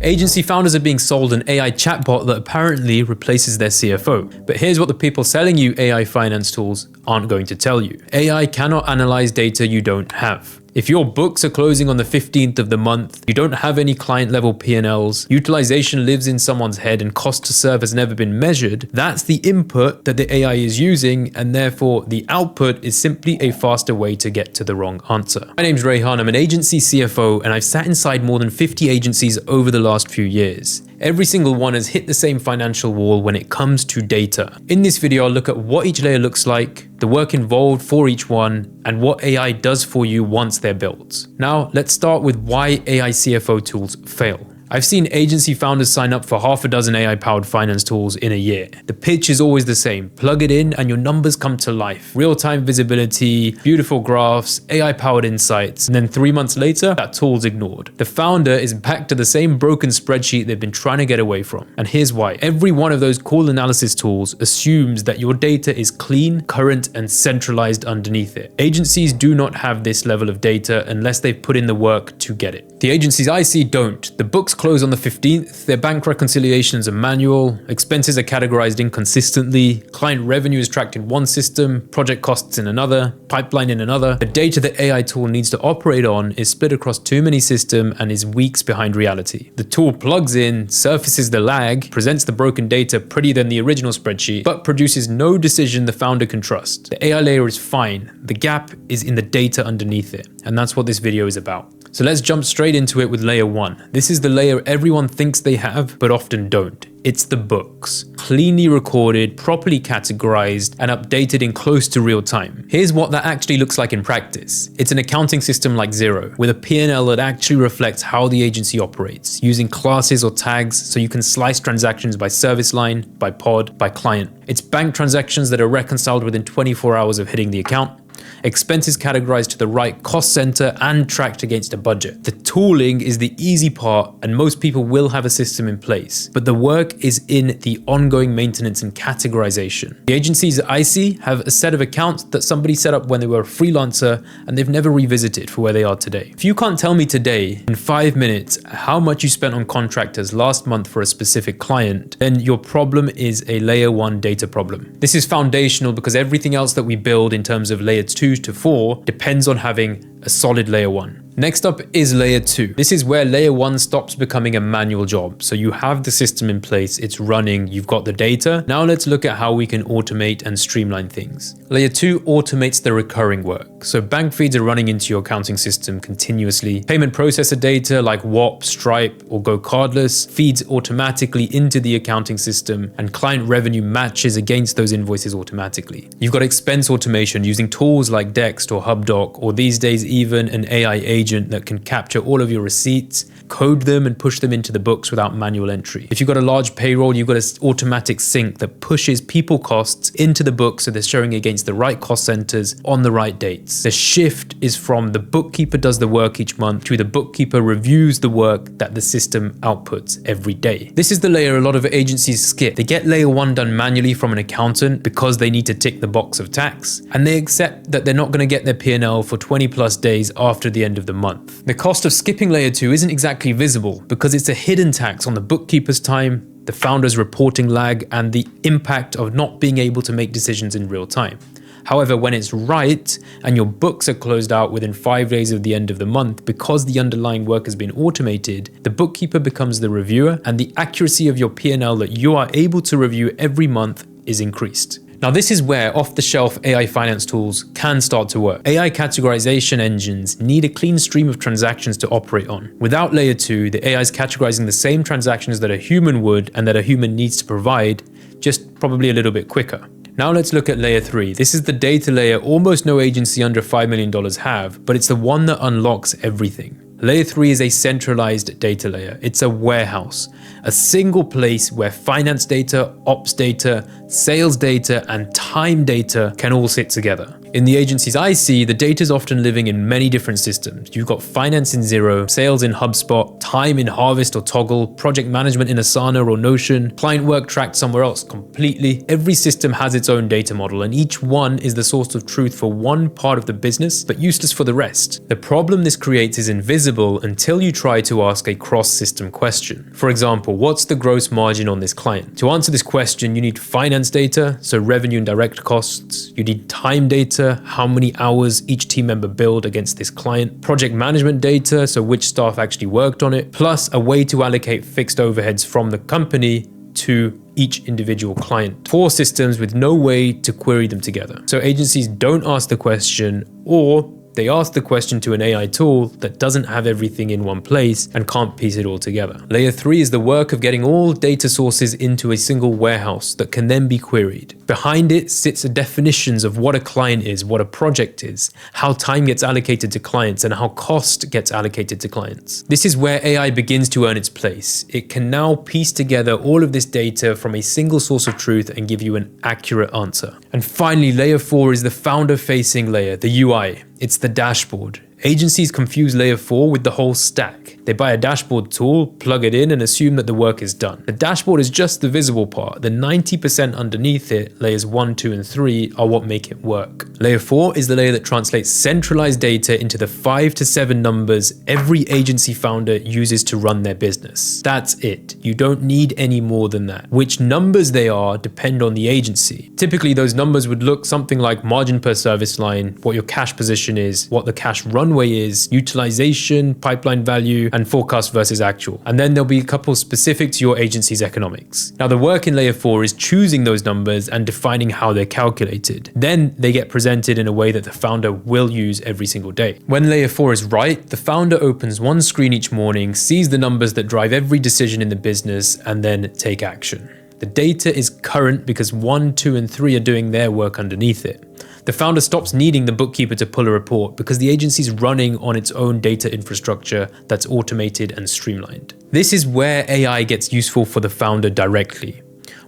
Agency founders are being sold an AI chatbot that apparently replaces their CFO. But here's what the people selling you AI finance tools aren't going to tell you. AI cannot analyze data you don't have. If your books are closing on the 15th of the month, you don't have any client level P&Ls, utilization lives in someone's head and cost to serve has never been measured, that's the input that the AI is using, and therefore the output is simply a faster way to get to the wrong answer. My name's Rayhan, I'm an agency CFO, and I've sat inside more than 50 agencies over the last few years. Every single one has hit the same financial wall when it comes to data. In this video, I'll look at what each layer looks like, the work involved for each one, and what AI does for you once they're built. Now, let's start with why AI CFO tools fail. I've seen agency founders sign up for half a dozen AI-powered finance tools in a year. The pitch is always the same. Plug it in and your numbers come to life. Real-time visibility, beautiful graphs, AI-powered insights, and then 3 months later, that tool's ignored. The founder is back to the same broken spreadsheet they've been trying to get away from. And here's why. Every one of those cool analysis tools assumes that your data is clean, current, and centralized underneath it. Agencies do not have this level of data unless they've put in the work to get it. The agencies I see don't. The books close on the 15th, their bank reconciliations are manual, expenses are categorized inconsistently, client revenue is tracked in one system, project costs in another, pipeline in another. The data the AI tool needs to operate on is split across too many systems and is weeks behind reality. The tool plugs in, surfaces the lag, presents the broken data prettier than the original spreadsheet, but produces no decision the founder can trust. The AI layer is fine, the gap is in the data underneath it, and that's what this video is about. So let's jump straight into it with layer 1. This is the layer everyone thinks they have, but often don't. It's the books. Cleanly recorded, properly categorized, and updated in close to real time. Here's what that actually looks like in practice. It's an accounting system like Xero, with a P&L that actually reflects how the agency operates, using classes or tags so you can slice transactions by service line, by pod, by client. It's bank transactions that are reconciled within 24 hours of hitting the account. Expenses categorized to the right cost center and tracked against a budget. The tooling is the easy part, and most people will have a system in place, but the work is in the ongoing maintenance and categorization. The agencies I see have a set of accounts that somebody set up when they were a freelancer and they've never revisited for where they are today. If you can't tell me today in 5 minutes how much you spent on contractors last month for a specific client, then your problem is a layer 1 data problem. This is foundational because everything else that we build in terms of layer 2 to 4 depends on having a solid layer 1. Next up is layer 2. This is where layer 1 stops becoming a manual job. So you have the system in place, it's running, you've got the data. Now let's look at how we can automate and streamline things. Layer 2 automates the recurring work. So bank feeds are running into your accounting system continuously. Payment processor data like WAP, Stripe, or Go Cardless feeds automatically into the accounting system, and client revenue matches against those invoices automatically. You've got expense automation using tools like Dext or HubDoc, or these days even an AI agent that can capture all of your receipts, code them, and push them into the books without manual entry. If you've got a large payroll, you've got an automatic sync that pushes people costs into the book so they're showing against the right cost centers on the right dates. The shift is from the bookkeeper does the work each month to the bookkeeper reviews the work that the system outputs every day. This is the layer a lot of agencies skip. They get layer 1 done manually from an accountant because they need to tick the box of tax, and they accept that they're not going to get their P&L for 20 plus days after the end of the month. The cost of skipping layer 2 isn't exactly visible because it's a hidden tax on the bookkeeper's time, the founder's reporting lag, and the impact of not being able to make decisions in real time. However, when it's right and your books are closed out within 5 days of the end of the month because the underlying work has been automated, the bookkeeper becomes the reviewer, and the accuracy of your P&L that you are able to review every month is increased. Now this is where off-the-shelf AI finance tools can start to work. AI categorization engines need a clean stream of transactions to operate on. Without layer 2, the AI is categorizing the same transactions that a human would and that a human needs to provide, just probably a little bit quicker. Now let's look at layer 3. This is the data layer almost no agency under $5 million have, but it's the one that unlocks everything. Layer 3 is a centralized data layer. It's a warehouse, a single place where finance data, ops data, sales data, and time data can all sit together. In the agencies I see, the data is often living in many different systems. You've got finance in Xero, sales in HubSpot, time in Harvest or Toggle, project management in Asana or Notion, client work tracked somewhere else completely. Every system has its own data model, and each one is the source of truth for one part of the business, but useless for the rest. The problem this creates is invisible until you try to ask a cross-system question. For example, what's the gross margin on this client? To answer this question, you need finance data, so revenue and direct costs. You need time data, how many hours each team member billed against this client. Project management data, so which staff actually worked on it, plus a way to allocate fixed overheads from the company to each individual client. 4 systems with no way to query them together. So agencies don't ask the question, or they ask the question to an AI tool that doesn't have everything in one place and can't piece it all together. Layer 3 is the work of getting all data sources into a single warehouse that can then be queried. Behind it sits the definitions of what a client is, what a project is, how time gets allocated to clients, and how cost gets allocated to clients. This is where AI begins to earn its place. It can now piece together all of this data from a single source of truth and give you an accurate answer. And finally, layer 4 is the founder-facing layer, the UI. It's the dashboard. Agencies confuse layer 4 with the whole stack. They buy a dashboard tool, plug it in, and assume that the work is done. The dashboard is just the visible part. The 90% underneath it, layers 1, 2, and 3, are what make it work. Layer 4 is the layer that translates centralized data into the 5 to 7 numbers every agency founder uses to run their business. That's it. You don't need any more than that. Which numbers they are depend on the agency. Typically, those numbers would look something like margin per service line, what your cash position is, what the cash runway is, utilization, pipeline value, and forecast versus actual. And then there'll be a couple specific to your agency's economics. Now, the work in layer 4 is choosing those numbers and defining how they're calculated. Then they get presented in a way that the founder will use every single day. When layer 4 is right, the founder opens one screen each morning, sees the numbers that drive every decision in the business, and then take action. The data is current because 1, 2, and 3 are doing their work underneath it. The founder stops needing the bookkeeper to pull a report because the agency is running on its own data infrastructure that's automated and streamlined. This is where AI gets useful for the founder directly.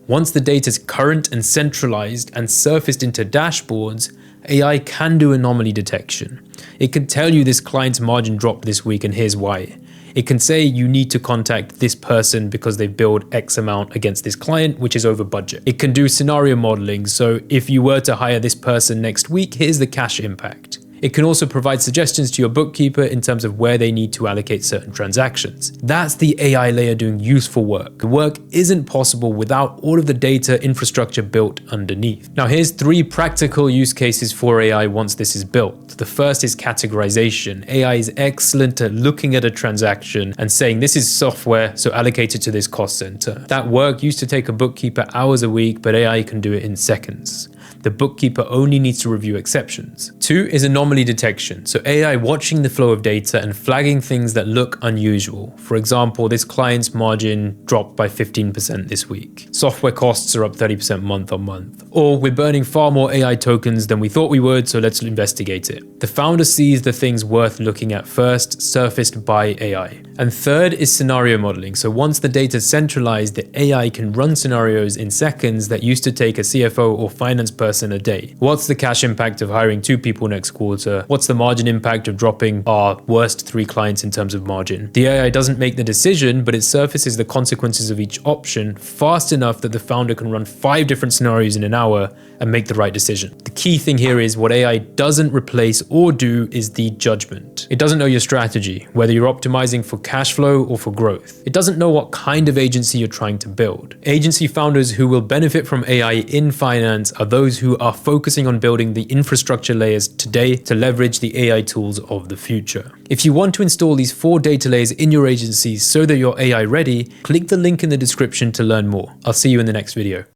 Once the data is current and centralized and surfaced into dashboards, AI can do anomaly detection. It can tell you this client's margin dropped this week and here's why. It can say you need to contact this person because they've billed X amount against this client, which is over budget. It can do scenario modeling. So if you were to hire this person next week, here's the cash impact. It can also provide suggestions to your bookkeeper in terms of where they need to allocate certain transactions. That's the AI layer doing useful work. The work isn't possible without all of the data infrastructure built underneath. Now here's 3 practical use cases for AI once this is built. The first is categorization. AI is excellent at looking at a transaction and saying this is software, so allocate it to this cost center. That work used to take a bookkeeper hours a week, but AI can do it in seconds. The bookkeeper only needs to review exceptions. 2 is anomaly detection. So AI watching the flow of data and flagging things that look unusual. For example, this client's margin dropped by 15% this week. Software costs are up 30% month on month. Or we're burning far more AI tokens than we thought we would, so let's investigate it. The founder sees the things worth looking at first, surfaced by AI. And 3rd is scenario modeling. So once the data is centralized, the AI can run scenarios in seconds that used to take a CFO or finance person a day. What's the cash impact of hiring 2 people next quarter? What's the margin impact of dropping our worst 3 clients in terms of margin? The AI doesn't make the decision, but it surfaces the consequences of each option fast enough that the founder can run 5 different scenarios in an hour and make the right decision. The key thing here is what AI doesn't replace or do is the judgment. It doesn't know your strategy, whether you're optimizing for cash flow or for growth. It doesn't know what kind of agency you're trying to build. Agency founders who will benefit from AI in finance are those who are focusing on building the infrastructure layers today to leverage the AI tools of the future. If you want to install these 4 data layers in your agency so that you're AI ready, click the link in the description to learn more. I'll see you in the next video.